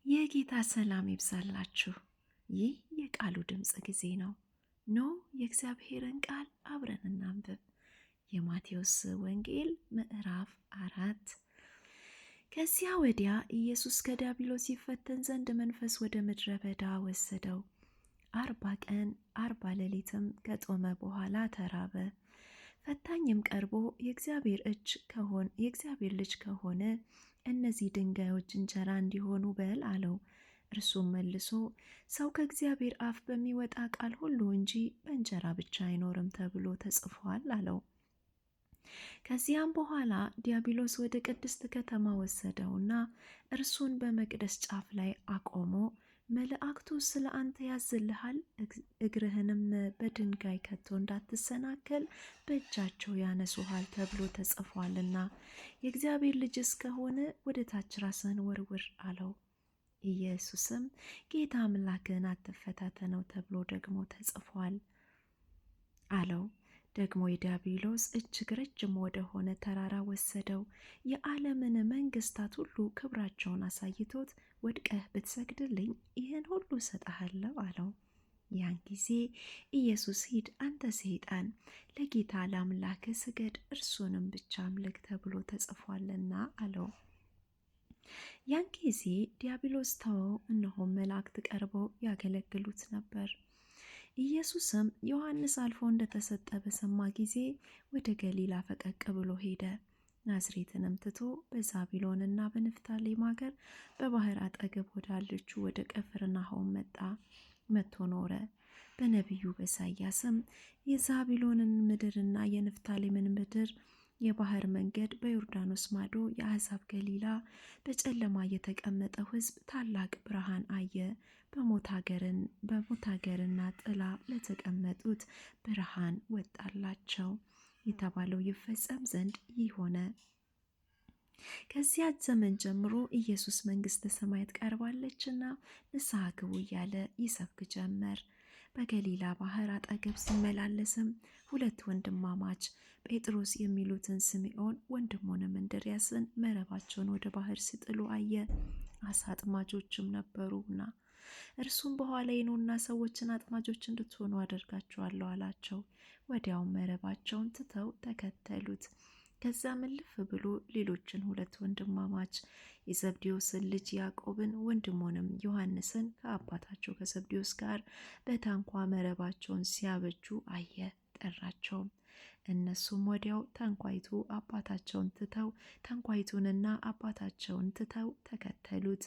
የጌታ ሰላም ይብዛላችሁ። ይህ የቃሉ ድምፅ ጊዜ ነው። ኖ የእግዚአብሔርን ቃል አብረን እናንብብ። የማቴዎስ ወንጌል ምዕራፍ 4። ከዚያ ወዲያ ኢየሱስ ከዲያብሎስ ይፈተን ዘንድ መንፈስ ወደ ምድረ በዳ ወሰደው። 40 ቀን 40 ሌሊትም ከጦመ በኋላ ተራበ። ፈታኝም ቀርቦ የእግዚአብሔር ልጅ ከሆነ እነዚህ ድንጋዮች እንጀራ እንዲሆኑ በል አለው። እርሱም መልሶ ሰው ከእግዚአብሔር አፍ በሚወጣ ቃል ሁሉ እንጂ በእንጀራ ብቻ አይኖርም ተብሎ ተጽፏል አለው። ከዚያም በኋላ ዲያብሎስ ወደ ቅድስት ከተማ ወሰደውና እርሱን በመቅደስ ጫፍ ላይ አቆሞ መላእክቱ ስለ አንተ ያዝልሃል፣ እግርህንም በድንጋይ ከቶ እንዳትሰናከል በእጃቸው ያነሱሃል ተብሎ ተጽፏልና የእግዚአብሔር ልጅ እስከሆነ ወደ ታች ራስህን ወርውር አለው። ኢየሱስም ጌታ አምላክህን አትፈታተነው ተብሎ ደግሞ ተጽፏል አለው። ደግሞ የዲያብሎስ እጅግ ረጅም ወደ ሆነ ተራራ ወሰደው። የዓለምን መንግስታት ሁሉ ክብራቸውን አሳይቶት ወድቀህ ብትሰግድልኝ ይህን ሁሉ እሰጥሃለሁ አለው። ያን ጊዜ ኢየሱስ ሂድ አንተ ሰይጣን፣ ለጌታ ለአምላክህ ስገድ እርሱንም ብቻ አምልክ ተብሎ ተጽፏልና አለው። ያን ጊዜ ዲያብሎስ ተወው፣ እነሆም መላእክት ቀርበው ያገለግሉት ነበር። ኢየሱስም ዮሐንስ አልፎ እንደተሰጠ በሰማ ጊዜ ወደ ገሊላ ፈቀቅ ብሎ ሄደ። ናዝሬትንም ትቶ በዛቢሎንና በንፍታሌም አገር በባህር አጠገብ ወዳለችው ወደ ቅፍርናሆም መጥቶ ኖረ። በነቢዩ በኢሳይያስም የዛቢሎንን ምድርና የንፍታሌምን ምድር የባህር መንገድ በዮርዳኖስ ማዶ የአሕዛብ ገሊላ በጨለማ የተቀመጠው ሕዝብ ታላቅ ብርሃን አየ፣ በሞት አገርና ጥላ ለተቀመጡት ብርሃን ወጣላቸው የተባለው ይፈጸም ዘንድ ይህ ሆነ። ከዚያ ዘመን ጀምሮ ኢየሱስ መንግሥተ ሰማያት ቀርባለችና ንስሐ ግቡ እያለ ይሰብክ ጀመር። በገሊላ ባህር አጠገብ ሲመላለስም ሁለት ወንድማማች ጴጥሮስ የሚሉትን ስምዖን ወንድሙንም እንድርያስን መረባቸውን ወደ ባህር ሲጥሉ አየ። አሳ አጥማጆችም ነበሩና እርሱም በኋላዬ ኑና ሰዎችን አጥማጆች እንድትሆኑ አደርጋችኋለሁ አላቸው። ወዲያውም መረባቸውን ትተው ተከተሉት። ከዛም እልፍ ብሎ ሌሎችን ሁለት ወንድማማች የዘብዴዎስን ልጅ ያዕቆብን ወንድሙንም ዮሐንስን ከአባታቸው ከዘብዴዎስ ጋር በታንኳ መረባቸውን ሲያበጁ አየ። ጠራቸውም። እነሱም ወዲያው ታንኳይቱንና አባታቸውን ትተው ተከተሉት።